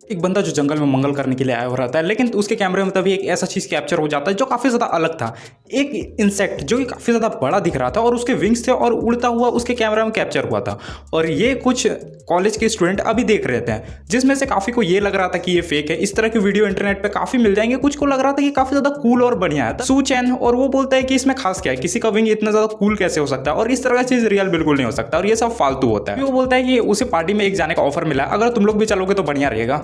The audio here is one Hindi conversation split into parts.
एक बंदा जो जंगल में मंगल करने के लिए आया हो रहता है, लेकिन उसके कैमरे में तभी एक ऐसा चीज़ कैप्चर हो जाता है जो काफ़ी ज़्यादा अलग था। एक इंसेक्ट जो कि काफ़ी ज़्यादा बड़ा दिख रहा था और उसके विंग्स थे और उड़ता हुआ उसके कैमरे में कैप्चर हुआ था। और ये कुछ कॉलेज के स्टूडेंट अभी देख रहे थे, जिसमें से काफ़ी को ये लग रहा था कि ये फेक है। इस तरह की वीडियो इंटरनेट पर काफ़ी मिल जाएंगे। कुछ को लग रहा था कि काफ़ी ज़्यादा कूल और बढ़िया है सू चैन, और वो बोलता है कि इसमें खास क्या है, किसी का विंग इतना ज़्यादा कूल कैसे हो सकता है, और इस तरह का चीज़ रियल बिल्कुल नहीं हो सकता, और ये सब फालतू होता है। वो बोलता है कि उसे पार्टी में एक जाने का ऑफर मिला, अगर तुम लोग भी चलोगे तो बढ़िया रहेगा।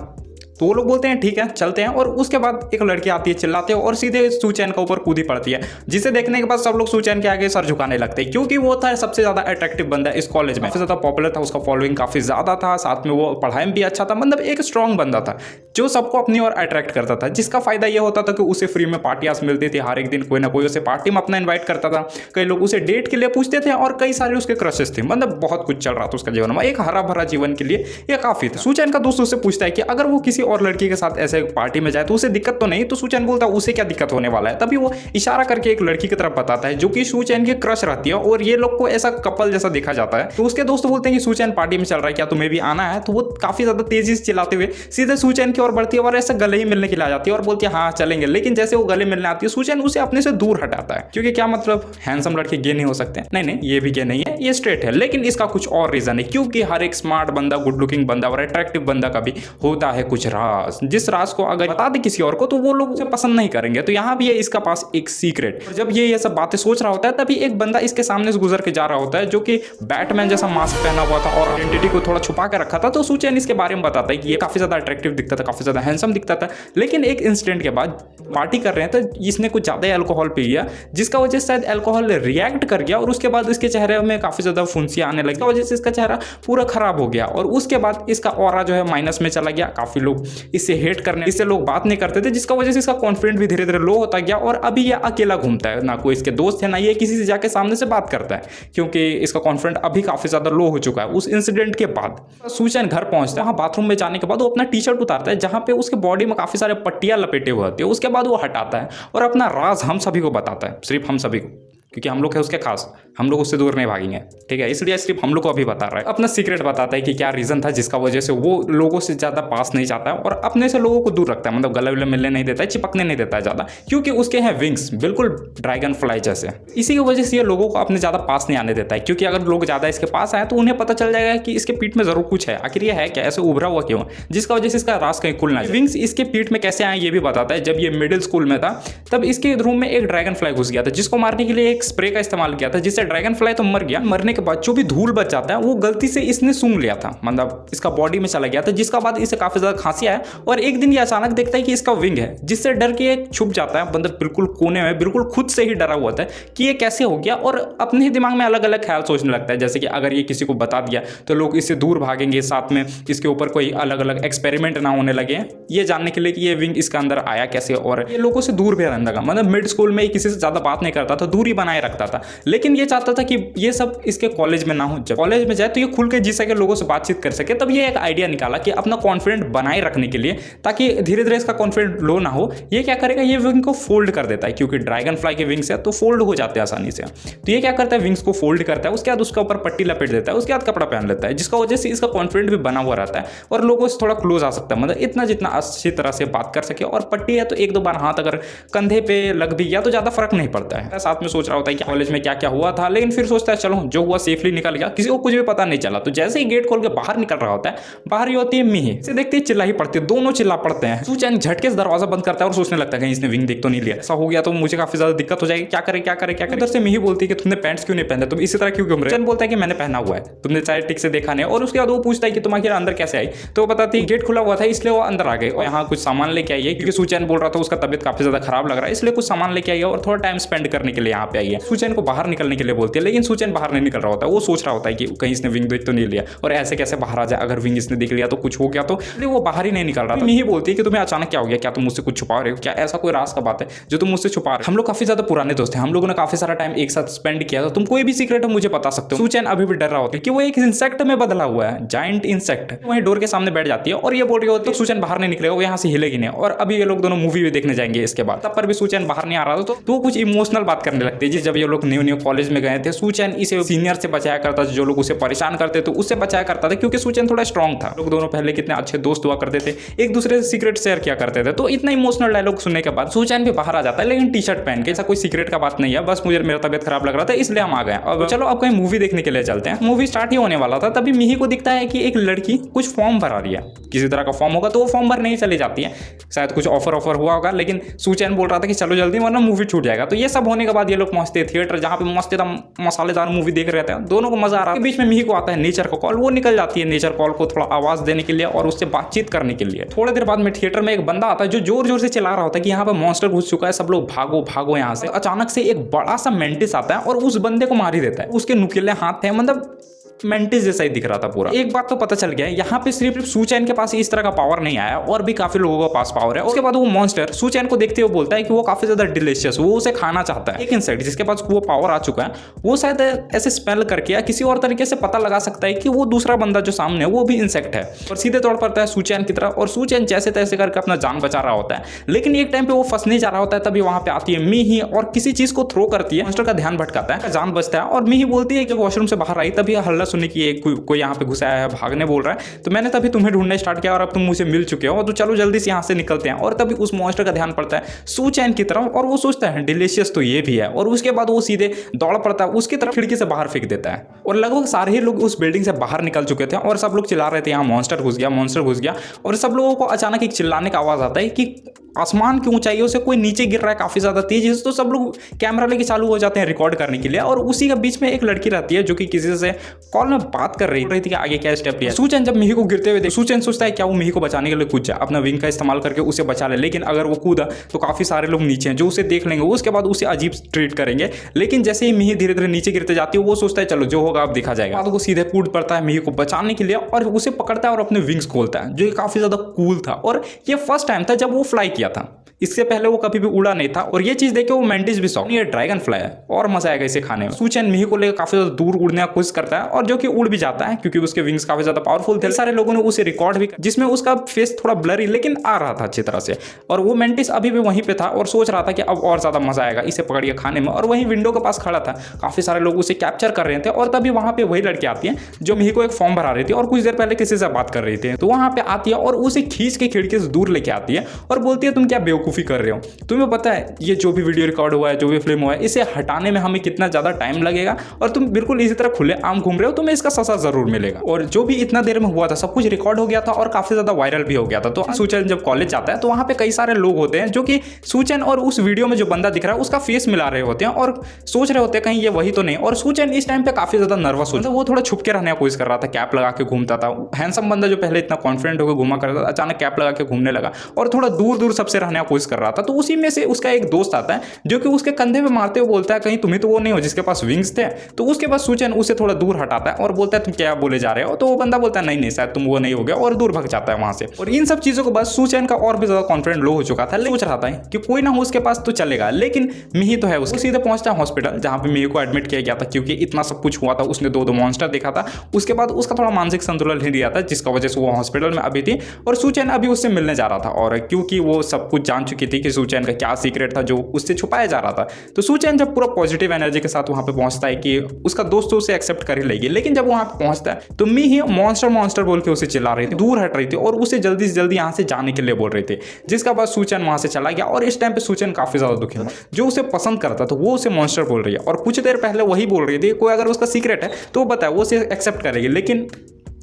तो वो लोग बोलते हैं ठीक है चलते हैं, और उसके बाद एक लड़की आती है, चिल्लाते हैं और सीधे सू चैन के ऊपर कूदी पड़ती है, जिसे देखने के बाद सब लोग सू चैन के आगे सर झुकाने लगते हैं, क्योंकि वो था सबसे ज्यादा अट्रैक्टिव बंदा इस कॉलेज में, काफी ज्यादा पॉपुलर था, उसका फॉलोइंग काफी ज्यादा था, साथ में वो पढ़ाई में भी अच्छा था, मतलब एक स्ट्रॉन्ग बंदा था जो सबको अपनी ओर अट्रैक्ट करता था, जिसका फायदा ये होता था कि उसे फ्री में पार्टियां मिलती थी, हर एक दिन कोई ना कोई उसे पार्टी में अपना इन्वाइट करता था, कई लोग उसे डेट के लिए पूछते थे और कई सारे उसके क्रशेस थे, मतलब बहुत कुछ चल रहा था उसका जीवन में, एक हरा भरा जीवन के लिए यह काफी था। सू चैन का दोस्त उससे पूछता है कि अगर वो किसी और लड़की के साथ ऐसे पार्टी में जाए तो उसे दिक्कत तो नहीं, तो सू चैन बोलता है उसे क्या दिक्कत होने वाला है। तभी वो इशारा करके एक लड़की की तरफ बताता है जो कि सू चैन की क्रश रहती है, और ये लोग को ऐसा कपल जैसा देखा जाता है। तो उसके दोस्त बोलते हैं कि सू चैन पार्टी में चल रहा है, क्या तुम्हें भी आना है। तो वो काफी ज्यादा तेजी से चिल्लाते हुए सीधे सू चैन की ओर बढ़ती है और ऐसा गले ही मिलने के लिए आ जाती है और बोलती है हाँ चलेंगे। लेकिन जैसे वो गले मिलने आती है, सू चैन उसे अपने से दूर हटाता है, क्योंकि क्या मतलब हैंडसम लड़के गे नहीं हो सकते। नहीं, ये भी गे नहीं है, ये स्ट्रेट है, लेकिन इसका कुछ और रीजन है, क्योंकि हर एक स्मार्ट बंदा, गुड लुकिंग बंदा और अट्रैक्टिव बंदा का भी होता है कुछ राज, जिस राज को अगर बता दे किसी और को तो वो लोग उसे पसंद नहीं करेंगे। तो यहाँ भी है इसका पास एक सीक्रेट। और जब ये सब बातें सोच रहा होता है, तभी एक बंदा इसके सामने से गुजर के जा रहा होता है जो कि बैटमैन जैसा मास्क पहना हुआ था और आइडेंटिटी को थोड़ा छुपा के रखा था। तो सू चैन इसके बारे में बताता है कि ये काफी ज्यादा अट्रैक्टिव दिखता था, काफी ज्यादा हैंडसम दिखता था, लेकिन एक इंसिडेंट के बाद पार्टी कर रहे हैं तो इसने कुछ ज्यादा अल्कोहल पी लिया, जिसका वजह से शायद अल्कोहल रिएक्ट कर गया और उसके बाद इसके चेहरे में काफी ज्यादा फुंसियां आने लगी, वजह से इसका चेहरा पूरा खराब हो गया, और उसके बाद इसका ऑरा जो है माइनस में चला गया। काफी लोग इससे हेट करने, इससे लोग बात नहीं करते थे, जिसका वजह से इसका कॉन्फिडेंस भी धीरे धीरे लो होता गया, और अभी ये अकेला घूमता है, ना कोई इसके दोस्त है, ना ये किसी से जाके सामने से बात करता है, क्योंकि इसका कॉन्फिडेंस अभी काफी ज्यादा लो हो चुका है उस इंसिडेंट के बाद। सू चैन घर पहुंचता है, वहां बाथरूम में जाने के बाद वो अपना टी शर्ट उतारता है, जहां पे उसके बॉडी में काफी सारे पट्टियां लपेटे हुए होते हैं। उसके बाद वो हटाता है और अपना राज हम सभी को बताता है, सिर्फ हम सभी को, क्योंकि हम लोग है उसके खास, हम लोग उससे दूर नहीं भागेंगे, ठीक है, इसलिए सिर्फ हम लोग को अभी बता रहा है। अपना सीक्रेट बताता है कि क्या रीजन था जिसका वजह से वो लोगों से ज्यादा पास नहीं जाता है और अपने से लोगों को दूर रखता है, मतलब गले वले मिलने नहीं देता है, चिपकने नहीं देता है ज्यादा, क्योंकि उसके हैं विंग्स बिल्कुल ड्रैगन फ्लाई जैसे। इसी की वजह से ये लोगों को अपने ज्यादा पास नहीं आने देता है, क्योंकि अगर लोग ज्यादा इसके पास आए तो उन्हें पता चल जाएगा कि इसके पीठ में जरूर कुछ है, आखिर ये है क्या, ऐसे उभरा हुआ क्यों, जिसका वजह से इसका राज कहीं खुलना है। विंग्स इसके पीठ में कैसे आए ये भी बताता है। जब ये मिडिल स्कूल में था तब इसके रूम में एक ड्रैगन फ्लाई घुस गया था, जिसको मारने के लिए एक स्प्रे का इस्तेमाल किया था, जिससे ड्रैगन फ्लाई तो मर गया, मरने के बाद जो भी धूल बच जाता है वो गलती से इसने सूंघ लिया था, मतलब इसका बॉडी में चला गया था, जिसका बाद इसे काफी ज्यादा खांसी आया, और एक दिन ये अचानक देखता है कि इसका विंग है, जिससे डर के एक छुप जाता है, मतलब बिल्कुल कोने में, बिल्कुल खुद से ही डरा हुआ था कि ये कैसे हो गया, और अपने ही दिमाग में अलग अलग ख्याल सोचने लगता है, जैसे कि अगर ये किसी को बता दिया तो लोग इससे दूर भागेंगे, साथ में इसके ऊपर कोई अलग अलग एक्सपेरिमेंट ना होने लगे, ये जानने के लिए कि ये विंग इसके अंदर आया कैसे, और ये लोगों से दूर भी रहने लगा, मतलब मिड स्कूल में किसी से ज्यादा बात नहीं करता था, दूरी बनाए रखता था, लेकिन ये चाहता था कि ये सब इसके कॉलेज में ना हो, जब कॉलेज में जाए तो ये खुल के जी सके, लोगों से बातचीत कर सके। तब ये एक आइडिया निकाला कि अपना कॉन्फिडेंस बनाए रखने के लिए, ताकि धीरे धीरे इसका कॉन्फिडेंस लो ना हो, ये क्या करेगा, ये विंग को फोल्ड कर देता है, क्योंकि ड्रैगन फ्लाई के विंग्स है तो फोल्ड हो जाते हैं आसानी से। तो ये क्या करता है, विंग्स को फोल्ड करता है, उसके बाद उसके ऊपर पट्टी लपेट देता है, उसके बाद कपड़ा पहन लेता है, जिसका वजह से इसका कॉन्फिडेंस भी बना हुआ रहता है और लोगों से थोड़ा क्लोज आ सकता है, मतलब इतना जितना अच्छी तरह से बात कर सके। और पट्टी है तो एक दो बार हाथ अगर कंधे पे लग भी गया तो ज्यादा फर्क नहीं पड़ता है। साथ में सोच रहा होता है कि कॉलेज में क्या क्या हुआ था, लेकिन फिर सोचता है चलो जो हुआ सेफली निकल गया, किसी को कुछ भी पता नहीं चला। तो जैसे ही गेट खोल के बाहर निकल रहा होता है, बाहर ही होती है मिही, इसे देखते ही चिल्ला ही पड़ती है, दोनों चिल्ला पड़ते हैं। सू चैन झटके से दरवाजा बंद करता है और सोचने लगता है कहीं इसने विंग देख तो नहीं लिया, ऐसा हो गया तो मुझे काफी ज्यादा दिक्कत हो जाएगी, क्या करे क्या करे क्या करे। उधर से मिही बोलती है कि तुमने पैंट्स क्यों नहीं पहने, तुम इसी तरह क्यों घूम रहे हो। चैन बोलता है कि मैंने पहना हुआ है, तुमने शायद ठीक से देखा नहीं। और उसके बाद वो पूछता है कि तुम आखिर अंदर कैसे आई, तो वो बताती है गेट खुला हुआ था इसलिए वो अंदर आ गए और यहाँ कुछ सामान लेके आई है, क्योंकि सू चैन बोल रहा था उसका तबियत काफी ज्यादा खराब लग रहा है, इसलिए कुछ सामान लेके आई है और थोड़ा टाइम स्पेंड करने के लिए यहाँ पे आई है। सू चैन को बाहर निकलने के लिए बोलती है, लेकिन सू चैन बाहर नहीं निकल रहा होता है, वो सोच रहा होता है कि कहीं इसने विंग देख तो नहीं लिया, और ऐसे कैसे बाहर आ जाए, अगर विंग इसने देख लिया तो कुछ हो गया, तो वो बाहर ही नहीं निकल रहा था। नहीं बोलती है कि तुम्हें अचानक क्या हो गया, क्या तुम मुझसे कुछ छुपा रहे हो, क्या ऐसा कोई राज का बात है जो तुम मुझसे छुपा रहे हो। हम लोग काफी ज्यादा पुराने दोस्त हैं, हम लोगों ने काफी सारा टाइम एक साथ स्पेंड किया, तो तुम कोई भी सीक्रेट मुझे बता सकते हो। सू चैन अभी भी डर रहा होता है कि वो एक इंसेक्ट में बदला हुआ है, जायंट इंसेक्ट। वहीं डोर के सामने बैठ जाती है और ये बोल रही होती है सू चैन बाहर नहीं निकलेगा, वो यहाँ से हिलेगी नहीं। और अभी ये लोग दोनों मूवी भी देखने जाएंगे इसके बाद, तब पर भी सू चैन बाहर नहीं आ रहा था, तो वो कुछ इमोशनल बात करने लगती है। जब ये लोग न्यू कॉलेज में गए थे। सूचेन इसे सीनियर से बचाया करता था, जो लोग उसे परेशान करते थे उससे बचाया करता था, क्योंकि सूचेन थोड़ा स्ट्रांग था। लोग दोनों पहले कितने अच्छे दोस्त हुआ करते थे, एक दूसरे से सीक्रेट शेयर किया करते थे। तो इतना इमोशनल डायलॉग सुनने के बाद सूचेन भी बाहर आ जाता है, लेकिन टी शर्ट पहन के। ऐसा कोई सीक्रेट का बात नहीं है, बस मुझे मेरा तबियत खराब लग रहा था इसलिए हम आ गए। अब चलो अब कहीं मूवी देखने के लिए चलते हैं। मूवी स्टार्ट ही होने वाला था, तभी मिही को दिखता है कि एक लड़की कुछ फॉर्म भरा रही है, किसी तरह का फॉर्म होगा तो वो फॉर्म भरने ही चली जाती है। शायद कुछ ऑफर हुआ होगा, लेकिन सूचेन बोल रहा था कि चलो जल्दी वरना मूवी छूट जाएगा। तो ये सब होने के बाद ये लोग पहुंचते थिएटर, जहां पे मस्त एकदम मसालेदार मूवी देख रहे थे, दोनों को मजा आ रहा है। बीच में मिही को आता है नेचर का कॉल, वो निकल जाती है नेचर कॉल को थोड़ा आवाज देने के लिए और उससे बातचीत करने के लिए। थोड़ी देर बाद में थिएटर में एक बंदा आता है जो जोर जोर से चिल्ला रहा होता है कि यहाँ पे मॉन्स्टर घुस चुका है, सब लोग भागो भागो यहाँ से। अचानक से एक बड़ा सा मेंटिस आता है और उस बंदे को मार ही देता है। उसके नुकीले हाथ थे, मतलब मेंटिस जैसा ही दिख रहा था पूरा। एक बात तो पता चल गया है, यहाँ पे सिर्फ सूचेन के पास इस तरह का पावर नहीं आया, और भी काफी लोगों के पास पावर है। उसके बाद वो मॉन्स्टर सूचेन को देखते हुए बोलता है कि वो काफी ज्यादा डिलीशियस, वो उसे खाना चाहता है। एक इंसेक्ट जिसके पास वो पावर आ चुका है, वो शायद ऐसे स्पेल करके या किसी और तरीके से पता लगा सकता है कि वो दूसरा बंदा जो सामने है वो भी इंसेक्ट है, और सीधे तौर पर है सूचेन की तरफ। और सूचेन जैसे तैसे करके अपना जान बचा रहा होता है, लेकिन एक टाइम पे वो फंसने जा रहा होता है। तभी वहां पे आती है मिही और किसी चीज को थ्रो करती है, मॉन्स्टर का ध्यान भटकाता है, जान बचता है। और मिही बोलती है कि वॉशरूम से बाहर आई तभी हल्ला सुनने की कोई यहाँ पे घुसाया है, भागने बोल रहा है, तो मैंने तभी तुम्हें ढूंढने स्टार्ट किया और अब तुम मुझे मिल चुके हो, तो चलो जल्दी से यहाँ से निकलते हैं। और तभी उस मॉन्स्टर का ध्यान पड़ता है सूचेन की तरफ, और वो सोचता है डिलीशियस तो ये भी है, और उसके बाद वो सीधे दौड़ पड़ता है उसकी तरफ, खिड़की से बाहर फेंक देता है। और लगभग सारे ही लोग उस बिल्डिंग से बाहर निकल चुके थे और सब लोग चिल्ला रहे थे यहाँ मॉन्स्टर घुस गया, मॉन्स्टर घुस गया। और सब लोगों को अचानक एक चिल्लाने का आवाज आता है कि आसमान की ऊंचाइयों से कोई नीचे गिर रहा है काफी ज्यादा तेजी से। तो सब लोग कैमरा लेके चालू हो जाते हैं रिकॉर्ड करने के लिए, और उसी के बीच में एक लड़की रहती है जो कि किसी से कॉल में बात कर रही थी कि आगे क्या स्टेप लिया। सूचेन जब मिही को गिरते हुए देख, सूचेन सोचता है क्या वो मिही को बचाने के लिए कूद जाए, अपना विंग का इस्तेमाल करके उसे बचा ले। लेकिन अगर वो कूदा तो काफी सारे लोग नीचे हैं जो उसे देख लेंगे, उसके बाद उसे अजीब ट्रीट करेंगे। लेकिन जैसे ही मिही धीरे धीरे नीचे गिरते जाती है, वो सोचता है चलो जो होगा अब देखा जाएगा। बाद वो सीधे कूद पड़ता है मिही को बचाने के लिए और उसे पकड़ता है और अपने विंग्स खोलता है, जो काफी ज्यादा कूल था। और ये फर्स्ट टाइम था जब वो फ्लाई किया था, इससे पहले वो कभी भी उड़ा नहीं था। और ये चीज देख के वो मेंटिस भी शॉक, ये ड्रैगन फ्लाई है और मजा आएगा इसे खाने में। सूचेन मिही को लेकर काफी ज्यादा दूर उड़ने की कोशिश करता है, और जो कि उड़ भी जाता है क्योंकि उसके विंग्स काफी ज्यादा पावरफुल थे। सारे लोगों ने उसे रिकॉर्ड भी, जिसमें उसका फेस थोड़ा ब्लरी लेकिन आ रहा था अच्छी तरह से। और वो मेंटिस अभी भी वहीं पे था और सोच रहा था कि अब और ज्यादा मजा आएगा इसे पकड़ के खाने में। और वहीं विंडो के पास खड़ा था, काफी सारे लोग उसे कैप्चर कर रहे थे। और तभी वहां पे वही लड़की आती है जो मिही को एक फॉर्म भरा रही थी और कुछ देर पहले किसी से बात कर रही थी। तो वहां पे आती है और उसे खींच के खिड़की से दूर लेके आती है और बोलती है तुम क्या बेवकूफी कर रहे हो, तुम्हें पता है ये जो भी वीडियो रिकॉर्ड हुआ है, जो भी फिल्म हुआ है, इसे हटाने में हमें कितना ज्यादा टाइम लगेगा, और तुम बिल्कुल इसी तरह खुले आम घूम रहे हो, तुम्हें इसका सजा जरूर मिलेगा। और जो भी इतना देर में हुआ था सब कुछ रिकॉर्ड हो गया था और काफी ज्यादा वायरल भी हो गया था। तो सूचेन जब कॉलेज जाता है तो वहां पे कई सारे लोग होते हैं जो कि सूचेन और उस वीडियो में जो बंदा दिख रहा है उसका फेस मिला रहे होते हैं और सोच रहे होते हैं कहीं ये वही तो नहीं। और सूचेन इस टाइम पे काफी ज्यादा नर्वस होता है, वो थोड़ा छुप के रहने की कोशिश कर रहा था, कैप लगा के घूमता था। हैंडसम बंदा जो पहले इतना कॉन्फिडेंट होकर घूमा करता था, अचानक कैप लगा के घूमने लगा और थोड़ा दूर दूर सबसे रहने की कोशिश कर रहा था। तो उसी में से उसका एक दोस्त आता है जो कि उसके कंधे पे मारते हुए बोलता है कहीं तुम्हें तो वो नहीं हो जिसके पास विंग्स थे। तो उसके बाद सूचेन उसे थोड़ा दूर हटाता है और बोलता है तुम क्या बोले जा रहे हो। तो वो बंदा बोलता है नहीं शायद तुम वो नहीं हो गया, और दूर भाग जाता है वहां से। और इन सब चीजों के बाद सूचेन का और भी ज्यादा कॉन्फिडेंस लो हो चुका था, सोच रहा था कि कोई ना हो उसके पास तो चलेगा, लेकिन मिही तो है। उसको सीधे पहुंचता है हॉस्पिटल जहां पे मिही को एडमिट किया गया था क्योंकि इतना सब कुछ हुआ था, उसने दो मॉन्स्टर देखा था। उसके बाद उसका थोड़ा मानसिक संतुलन नहीं रहा था जिसका वजह से वो हॉस्पिटल में अभी थी। और सूचेन अभी उससे मिलने जा रहा था, और क्योंकि वो सब कुछ जान चुकी थी कि सूचेन का क्या सीक्रेट था जो उससे छुपाया जा रहा था। तो सूचेन जब पूरा पॉजिटिव एनर्जी के साथ वहां पे पहुंचता है कि उसका दोस्त उसे एक्सेप्ट कर ही लेगी। लेकिन जब वहां पे पहुंचता है तो मिही मॉन्स्टर बोल के उसे चिल्ला रही थी, दूर हट रही थी और उसे जल्दी से जल्दी यहां से जाने के लिए बोल रही थी, जिसका बाद सूचेन वहां से चला गया। और इस टाइम पे सूचेन काफी ज्यादा दुखी था, जो उसे पसंद करता था वो उसे मॉन्स्टर बोल रही है, और कुछ देर पहले वही बोल रही थी कोई अगर उसका सीक्रेट है तो वो बताए वो उसे एक्सेप्ट करेगी। लेकिन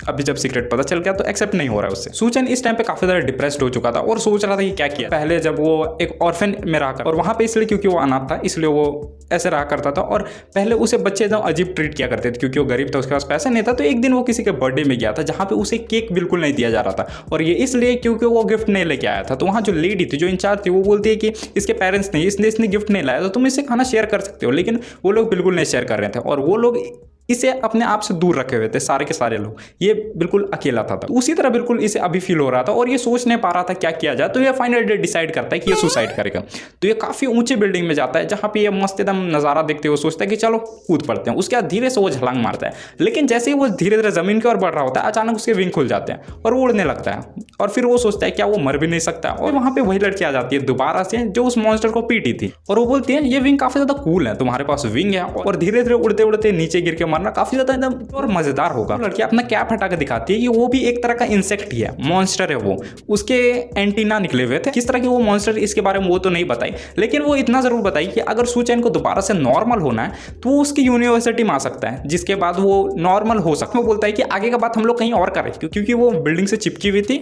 अभी जब सीक्रेट पता चल गया तो एक्सेप्ट नहीं हो रहा है उससे। सूचेन इस टाइम पे काफी ज्यादा डिप्रेस्ड हो चुका था और सोच रहा था कि क्या किया। पहले जब वो एक ऑर्फन में रहा कर, और वहां पे इसलिए क्योंकि वो अनाथ था इसलिए वो ऐसे रहा करता था। और पहले उसे बच्चे एकदम अजीब ट्रीट किया करते थे क्योंकि वो गरीब था, उसके पास पैसा नहीं था। तो एक दिन वो किसी के बर्थडे में गया था जहां पे उसे केक बिल्कुल नहीं दिया जा रहा था, और ये इसलिए क्योंकि वो गिफ्ट नहीं लेके आया था। तो वहां जो लेडी थी, जो इंचार्ज थी, वो बोलती है कि इसके पेरेंट्स नहीं, इसने गिफ्ट नहीं लाया तो तुम इससे खाना शेयर कर सकते हो। लेकिन वो लोग बिल्कुल नहीं शेयर कर रहे थे, और वो लोग इसे अपने आप से दूर रखे हुए थे सारे के सारे लोग, ये बिल्कुल अकेला था। तो उसी तरह बिल्कुल इसे अभी फील हो रहा था और ये सोच नहीं पा रहा था क्या किया जाए। तो ये फाइनली डिसाइड करता है कि ये सुसाइड करेगा। तो ये काफी ऊंची बिल्डिंग में जाता है जहां पे ये मस्त एकदम नजारा देखते हुए सोचता है कि चलो कूद पड़ते हैं। उसके बाद धीरे से वो छलांग मारता है, लेकिन जैसे ही वो धीरे धीरे जमीन की ओर बढ़ रहा होता है अचानक उसके विंग खुल जाते हैं और वो उड़ने लगता है। और फिर वो सोचता है क्या वो मर भी नहीं सकता। और वहां पे वही लड़की आ जाती है दोबारा से जो उस मॉन्स्टर को पीटी थी और वो बोलती है ये विंग काफी ज्यादा कूल है, तुम्हारे पास विंग है और धीरे धीरे उड़ते उड़ते नीचे गिर के मरना काफी ज्यादा एकदम और मजेदार होगा। लड़की अपना कैप हटा के दिखाती है कि वो भी एक तरह का इंसेक्ट ही है, मॉन्स्टर है वो, उसके एंटीना निकले हुए थे। किस तरह के वो मॉन्स्टर इसके बारे में वो तो नहीं बताई, लेकिन वो इतना जरूर बताई कि अगर सू चैन को दोबारा से नॉर्मल होना है तो वो उसकी यूनिवर्सिटी में आ सकता है, जिसके बाद वो नॉर्मल हो सकता है। वो बोलता है कि आगे का बात हम लोग कहीं और करें क्योंकि वो बिल्डिंग से चिपकी हुई थी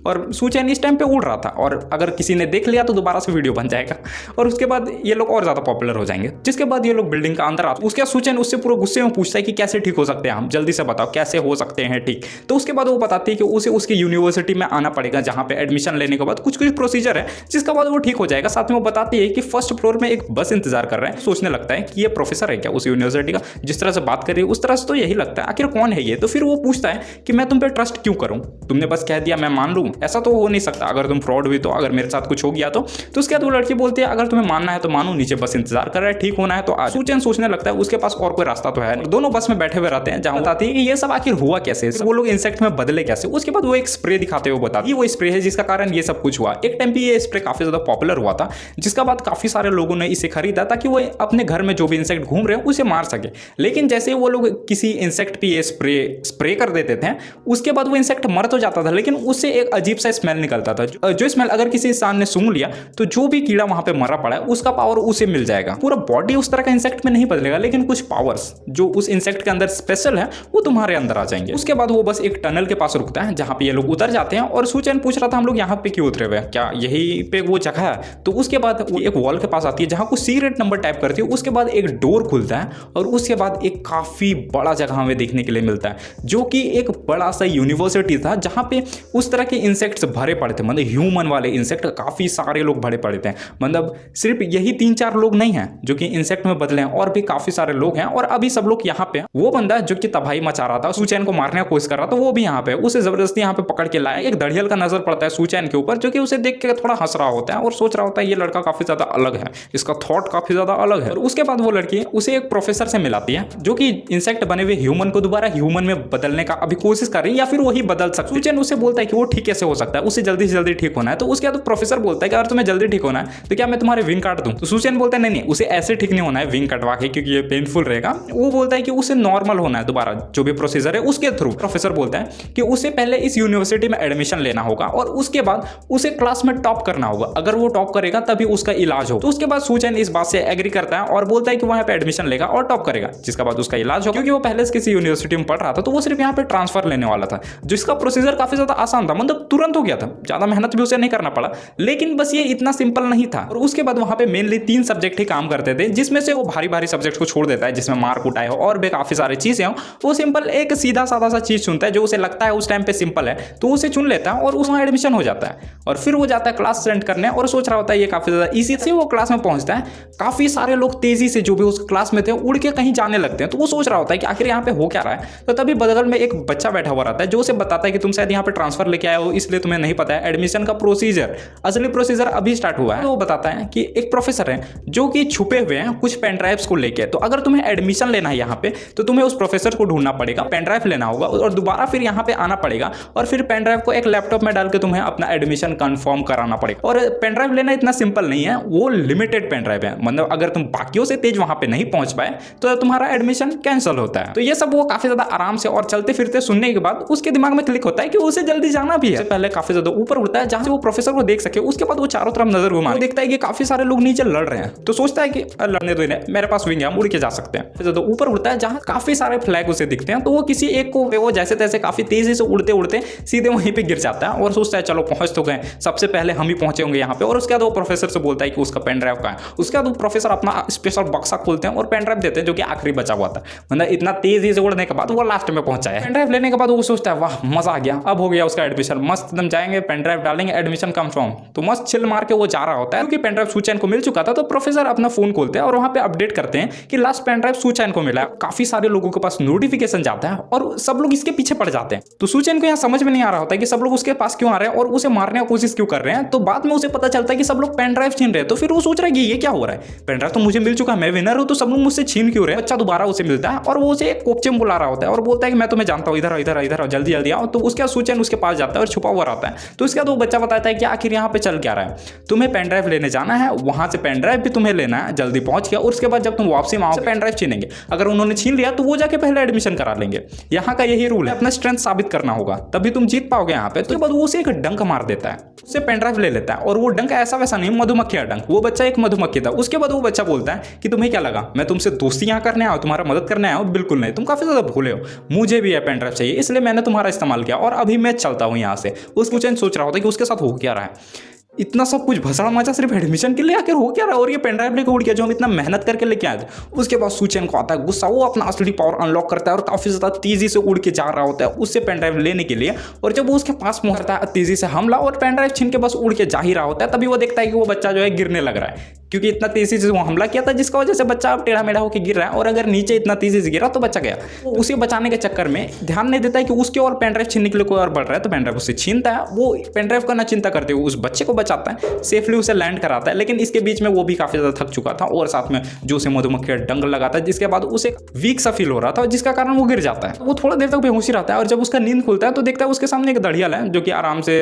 और सू चैन इस टाइम पे उड़ रहा था और अगर किसी ने देख लिया तो दोबारा से वीडियो बन जाएगा और उसके बाद ये लोग और ज्यादा पॉपुलर हो जाएंगे। जिसके बाद ये लोग बिल्डिंग का अंदर आते, उसके सू चैन उससे पूरे गुस्से में पूछता है कि कैसे ठीक हो सकते हैं हम, जल्दी से बताओ कैसे हो सकते हैं ठीक। तो उसके बाद वो बताती है कि उसे उसकी यूनिवर्सिटी में आना पड़ेगा जहां पे एडमिशन लेने के बाद कुछ प्रोसीजर है जिसका बाद वो ठीक हो जाएगा। साथ में वो बताती है कि फर्स्ट फ्लोर में एक बस इंतजार कर रहा है। सोचने लगता है कि ये प्रोफेसर है क्या उस यूनिवर्सिटी का, जिस तरह से बात कर रही है उस तरह से तो यही लगता है, आखिर कौन है ये। तो फिर वो पूछता है कि मैं तुम पे ट्रस्ट क्यों करूं, तुमने बस कह दिया मैं मान लूं, ऐसा तो हो नहीं सकता, अगर तुम फ्रॉड हुई तो, अगर मेरे साथ कुछ हो गया तो उसके बाद वो लड़की बोलती है अगर तुम्हें मानना है तो मानो, नीचे बस इंतजार कर रहा है, ठीक होना है तो आज। सू चैन सोचने लगता है उसके पास और कोई रास्ता तो है। दोनों बस में बैठे हुए रहते हैं जहां बताती है कि ये सब आखिर हुआ कैसे, वो लोग इंसेक्ट में बदले कैसे। उसके बाद वो एक स्प्रे दिखाते हुए बताती है वो स्प्रे है जिसका कारण ये सब कुछ हुआ। एक टाइम पे ये स्प्रे काफी ज्यादा पॉपुलर हुआ था, जिसका बाद काफी सारे लोगों ने इसे खरीदा ताकि वो अपने घर में जो भी इंसेक्ट घूम रहे हैं उसे मार सके। लेकिन जैसे वो लोग किसी इंसेक्ट पे ये स्प्रे कर देते थे उसके बाद वो इंसेक्ट मर तो जाता था, लेकिन उससे एक अजीब सा स्मेल निकलता था, जो स्मेल अगर किसी इंसान ने सूंघ लिया तो जो भी कीड़ा वहां पे मरा पड़ा है उसका पावर उसे मिल जाएगा। पूरा बॉडी उस तरह का इंसेक्ट में नहीं बदलेगा, लेकिन कुछ पावर्स जो उस इंसेक्ट के अंदर स्पेशल है वो तुम्हारे अंदर आ जाएंगे। उसके बाद वो बस एक टनल के पास रुकता है जहां पे ये लोग उतर जाते हैं और सू चैन पूछ रहा था हम लोग यहाँ पे क्यों उतरे हुए, क्या यही पे वो जगह है। तो उसके बाद वो एक वॉल के पास आती है जहां कुछ सीक्रेट नंबर टाइप करती है। उसके बाद एक डोर खुलता है और उसके बाद एक काफी बड़ा जगह हमें देखने के लिए मिलता है जो कि एक बड़ा सा यूनिवर्सिटी था जहां पे उस तरह के इंसेक्ट्स भरे पड़े थे, मतलब ह्यूमन वाले इंसेक्ट काफी सारे लोग भरे पड़े थे। मतलब सिर्फ यही 3-4 लोग नहीं हैं जो कि इंसेक्ट में बदले हैं, और भी काफी सारे लोग हैं और अभी सब लोग यहाँ पे। वो बंदा जो कि तबाही मचा रहा था, सू चैन को मारने की कोशिश कर रहा था, वो भी यहाँ पे, उसे जबरदस्ती यहाँ पे पकड़ के लाया। एक दड़ियल का नजर पड़ता है सू चैन के ऊपर जो कि उसे देख के थोड़ा हंस रहा होता है और सोच रहा होता है ये लड़का काफी ज्यादा अलग है, इसका थॉट काफी ज्यादा अलग है। और उसके बाद वो लड़की उसे एक प्रोफेसर से मिलाती है जो कि इंसेक्ट बने हुए ह्यूमन को दोबारा ह्यूमन में बदलने का अभी कोशिश कर रही है या फिर वही बदल सकता है। सू चैन उसे बोलता है कि वो ठीक कैसे हो सकता है, उसे जल्दी से जल्दी ठीक होना है। तो उसके बाद प्रोफेसर बोलता है कि अगर तुम्हें जल्दी ठीक होना है तो क्या मैं तुम्हारे विंग काट दूं। तो सू चैन बोलता है नहीं, उसे ऐसे ठीक नहीं होना है विंग कटवा के क्योंकि ये पेनफुल रहेगा। वो बोलता है कि उसे नॉर्मल होना है, दोबारा जो भी प्रोसीजर है उसके थ्रू। प्रोफेसर बोलता है कि उसे पहले इस यूनिवर्सिटी में एडमिशन लेना होगा और उसके बाद उसे क्लास में टॉप करना होगा, अगर वो टॉप करेगा तभी उसका इलाज हो। तो उसके बाद सू चैन इस बात से एग्री करता है और बोलता है कि वहां पे एडमिशन लेगा और टॉप करेगा, जिसका बाद उसका इलाज हो। क्योंकि वो पहले से किसी यूनिवर्सिटी में पढ़ रहा था तो वो सिर्फ यहाँ पे ट्रांसफर लेने वाला था, जिसका प्रोसीजर काफी ज्यादा आसान था, मतलब तुरंत हो गया था, ज्यादा मेहनत भी उसे नहीं करना पड़ा। लेकिन बस ये इतना सिंपल नहीं था। और उसके बाद वहां पे मेनली 3 सब्जेक्ट ही काम करते थे, जिसमें से वो भारी भारी सब्जेक्ट को छोड़ देता है जिसमें मार कुटाई हो और भी काफी सारी चीजें हो। वो सिंपल एक सीधा साधा सा चीज चुनता है जो उसे लगता है उस टाइम पे सिंपल है, तो उसे चुन लेता है और उसमें एडमिशन हो जाता है। और फिर वो जाता है क्लास अटेंड करने और सोच रहा होता है ये काफी ज्यादा इजी से। वो क्लास में पहुंचता है, काफी सारे लोग तेजी से जो भी उस क्लास में थे उड़ के कहीं जाने लगते हैं। तो वो सोच रहा होता है कि आखिर यहाँ पे हो क्या रहा है। तो तभी बगल में एक बच्चा बैठा हुआ रहता है जो उसे बताता है कि तुम शायद यहाँ पे ट्रांसफर लेके आए हो इसलिए तुम्हें नहीं पता है एडमिशन का प्रोसीजर, असली प्रोसीजर अभी स्टार्ट हुआ है। तो वो बताता है कि एक प्रोफेसर है जो कि छुपे हुए हैं कुछ पेन ड्राइव्स को लेके, तो अगर तुम्हें एडमिशन लेना है यहाँ पे तो तुम्हें उस प्रोफेसर को ढूंढना पड़ेगा, पेन ड्राइव लेना होगा और दोबारा फिर यहाँ पे आना पड़ेगा और फिर पेन ड्राइव को एक लैपटॉप में डाल के तुम्हें अपना एडमिशन कंफर्म कराना पड़ेगा। और पेन ड्राइव लेना इतना सिंपल नहीं है, वो लिमिटेड पेन ड्राइव है, मतलब अगर तुम बाकियों से तेज वहां पे नहीं पहुंच पाए तो तुम्हारा एडमिशन कैंसिल होता है। तो ये सब वो काफी ज्यादा आराम से और चलते फिरते सुनने के बाद उसके दिमाग में क्लिक होता है कि उसे जल्दी जाना भी है। पहले काफी ज्यादा ऊपर उड़ता है जहां से वो प्रोफेसर को देख सके। उसके बाद वो चारों तरफ नजर घुमा देखता है कि काफी सारे लोग नीचे लड़ रहे हैं, तो सोचता है कि लड़ने दो इन्हें, मेरे पास विंग है, हम उड़ के जा सकते हैं। ज्यादा ऊपर उड़ता है जहां काफी सारे फ्लैग उसे दिखते हैं, तो वो किसी एक को वो जैसे तैसे काफी तेजी से उड़ते उड़ते सीधे वहीं पे गिर जाता है और सोचता है चलो पहुंच तो गए, सबसे पहले हम ही पहुंचे होंगे यहाँ पे। और उसके बाद वो प्रोफेसर से बोलता है कि उसका पेन ड्राइव का है। उसके बाद वो प्रोफेसर अपना स्पेशल बक्सा खोलते हैं और पेन ड्राइव देते हैं जो कि आखिरी बचा हुआ था, मतलब इतना तेजी से उड़ने के बाद वो लास्ट में पहुंचा है। पेन ड्राइव लेने के बाद वो सोचता है वाह मजा आ गया, अब हो गया उसका एडमिशन, मस्त एकदम जाएंगे पेन ड्राइव डालेंगे एडमिशन कंफर्म। तो मस्त चिल मार के वो जा रहा होता है क्योंकि पेन ड्राइव सू चैन को मिल चुका था। तो प्रोफेसर अपना फोन खोलते हैं और वहां पे अपडेट करते हैं कि लास्ट पेन ड्राइव सू चैन को मिला है। काफी सारे लोगों के पास नोटिफिकेशन जाता है और सब लोग इसके पीछे पड़ जाते हैं। तो सुचेन को यहाँ समझ में नहीं आ रहा होता है कि सब लोग उसके पास क्यों आ रहे हैं और उसे मारने की कोशिश क्यों कर रहे हैं। तो बाद में उसे पता चलता है कि सब लोग पेन ड्राइव छीन रहे हैं। तो फिर वो सोच रहा है कि ये क्या हो रहा है, पेन ड्राइव तो मुझे मिल चुका है, मैं विनर हूं, तो सब लोग मुझसे छीन क्यों रहे हैं। बच्चा दोबारा उसे मिलता है और वो उसे एक कोपचे में बुला रहा होता है और बोलता है कि मैं तुम्हें जानता हूँ, इधर इधर इधर जल्दी जल्दी आओ। तो उसके बाद सुचेन उसके पास जाता है और छुपा हुआ रहता है। तो उसके बाद वो बच्चा बताता है कि आखिर यहाँ पे चल क्या रहा है, तुम्हें पेन ड्राइव लेने जाना है, वहां से पेन ड्राइव भी तुम्हें लेना है, जल्दी पहुंच गया। और उसके बाद जब तुम वापसी में आओ पेन ड्राइव छीनेंगे, अगर उन्होंने छीन लिया तो वो जाके पहले एडमिशन करा लेंगे। यहाँ का यही रूल है, अपना स्ट्रेंथ साबित करना होगा तभी तुम जीत पाओगे यहाँ पे। तो बाद वो उसे एक डंक मार देता है, उससे पेन ड्राइव ले लेता है और वो डंक ऐसा वैसा नहीं, मधुमक्खी डंक। वो बच्चा एक मधुमक्खी था। उसके बाद वो बच्चा बोलता है कि तुम्हें क्या लगा मैं तुमसे दोस्ती यहाँ करने आया हूँ, तुम्हारा मदद करने आया हूँ? बिल्कुल नहीं, तुम काफी ज्यादा भूले हो, मुझे भी पेन ड्राइव चाहिए इसलिए मैंने तुम्हारा इस्तेमाल किया और अभी मैं चलता हूँ यहाँ से। उस सुचेन सोच रहा होता है कि उसके साथ हो क्या रहा है, इतना सब कुछ भसड़ा मचा सिर्फ एडमिशन के लिए, आखिर हो क्या रहा है, और ये पेन ड्राइव लेके उड़ गया जो हम इतना मेहनत करके लेके आए थे। उसके बाद सुचेन को आता है गुस्सा, वो अपना असली पावर अनलॉक करता है और काफी ज्यादा तेजी से उड़ के जा रहा होता है उससे पेन ड्राइव लेने के लिए। और जब वो उसके पास पहुंचता है तेजी से हमला और पेन ड्राइव छीन के बस उड़ के जा ही रहा होता है, तभी वो देखता है कि वो बच्चा जो है गिरने लग रहा है, क्योंकि इतना तेजी से वो हमला किया था जिसका वजह से बच्चा अब टेढ़ा मेढ़ा होकर गिर रहा है और अगर नीचे इतना तेजी से गिरा तो बचा गया। उसे बचाने के चक्कर में ध्यान नहीं देता है कि उसके और पेन ड्राइव छीनने के लिए कोई और बढ़ रहा है, तो पेन ड्राइव उससे छीनता है। वो पेन ड्राइव का ना चिंता करते हुए उस बच्चे को बचाता है, सेफली उसे लैंड कराता है। लेकिन इसके बीच में वो भी काफी ज्यादा थक चुका था और साथ में जो उसे मधुमक्खी डंक लगाता है, जिसके बाद उसे वीक सा फील हो रहा था जिसका कारण वो गिर जाता है। वो थोड़ा देर तक बेहोशी रहता है और जब उसका नींद खुलता है तो देखता है उसके सामने एक दड़ियल है जो कि आराम से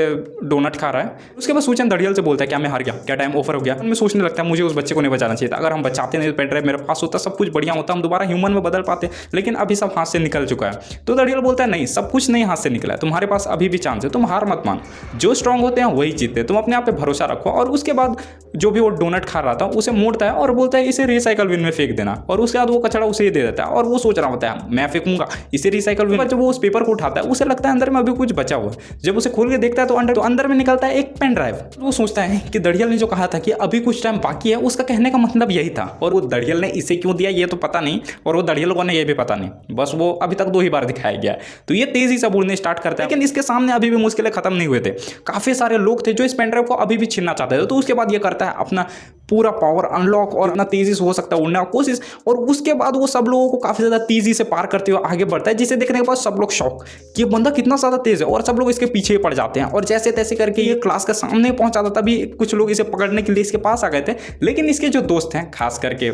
डोनट खा रहा है। उसके बाद सुचेन दड़ियल से बोलता है क्या मैं हार गया, क्या टाइम ओवर हो गया। मैं सोचने लगता है मुझे उस बच्चे को नहीं बचाना चाहिए था, अगर हम बचाते नहीं पेन ड्राइव मेरे पास होता सब कुछ बढ़िया होता, हम दोबारा ह्यूमन में बदल पाते, लेकिन अभी सब हाथ से निकल चुका है। तो दड़ियल बोलता है नहीं, सब कुछ नहीं हाथ से निकला है, तुम्हारे पास अभी भी चांस है, तुम हार मत मान, जो स्ट्रांग होते हैं वही जीतते हैं, तुम अपने आप पे भरोसा रखो। और उसके बाद जो भी वो डोनट खा रहा था उसे मोड़ता है और बोलता है इसे रिसाइकल बिन में फेंक देना। और उसके बाद वो कचरा उसे दे देता है और वो सोच रहा होता है मैं फेंकूंगा इसे रिसाइकल बिन। जब वो उस पेपर को उठाता है उसे लगता है अंदर में अभी कुछ बचा हुआ है। जब उसे खोल के देखता है तो अंदर में निकलता है एक पेन ड्राइव। वो सोचता है कि दड़ियल ने जो कहा था कि अभी कुछ टाइम बाकी है, उसका कहने का मतलब यही था। और वो दड़ियल ने इसे क्यों दिया ये तो पता नहीं, और वो दड़ियल को ने ये भी पता नहीं, बस वो अभी तक 2 ही बार दिखाया गया। तो ये तेजी से उड़ने स्टार्ट करता है, लेकिन इसके सामने अभी भी मुश्किलें खत्म नहीं हुए थे। काफी सारे लोग थे जो इस पेन ड्राइव को अभी भी छीनना चाहते थे। तो उसके बाद ये करता है अपना पूरा पावर अनलॉक और इतना तेजी से हो सकता है उड़ने की कोशिश। और उसके बाद वो सब लोगों को काफी ज्यादा तेजी से पार करते हुए आगे बढ़ता है, जिसे देखने के बाद सब लोग शॉक कि ये बंदा कितना ज्यादा तेज है, और सब लोग इसके पीछे पड़ जाते हैं। और जैसे तैसे करके ये क्लास के सामने पहुंचा था, तभी कुछ लोग इसे पकड़ने के लिए इसके पास आ गए थे। लेकिन इसके जो दोस्त हैं, खास करके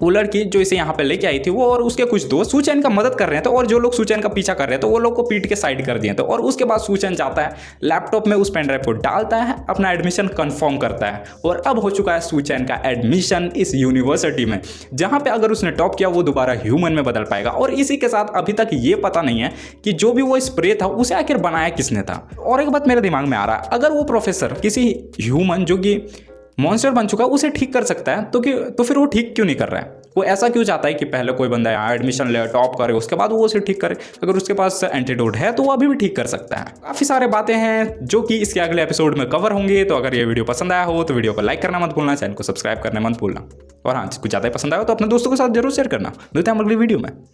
वो लड़की जो इसे यहाँ पे लेके आई थी, वो और उसके कुछ दोस्त सुचेन का मदद कर रहे थे, और जो लोग सुचेन का पीछा कर रहे थे वो लोग को पीट के साइड कर दिए थे। और उसके बाद सुचेन जाता है लैपटॉप में उस पेन ड्राइव को डालता है, अपना एडमिशन कंफर्म करता है, और अब हो चुका है सुचेन का एडमिशन इस यूनिवर्सिटी में, जहाँ पे अगर उसने टॉप किया वो दोबारा ह्यूमन में बदल पाएगा। और इसी के साथ अभी तक ये पता नहीं है कि जो भी वो स्प्रे था उसे आखिर बनाया किसने था। और एक बात मेरे दिमाग में आ रहा है, अगर वो प्रोफेसर किसी ह्यूमन जो कि मॉन्स्टर बन चुका है उसे ठीक कर सकता है, तो फिर वो ठीक क्यों नहीं कर रहा है? वो ऐसा क्यों चाहता है कि पहले कोई बंदा यहाँ एडमिशन ले, टॉप करे, उसके बाद वो उसे ठीक करे? अगर उसके पास एंटीडोट है तो वो अभी भी ठीक कर सकता है। काफ़ी सारे बातें हैं जो कि इसके अगले एपिसोड में कवर होंगे। तो अगर ये वीडियो पसंद आया हो तो वीडियो को लाइक करना मत भूलना, चैनल को सब्सक्राइब करना मत भूलना, और हाँ कुछ ज़्यादा ही पसंद आया तो अपने दोस्तों के साथ जरूर शेयर करना। मिलते हैं अगली वीडियो में।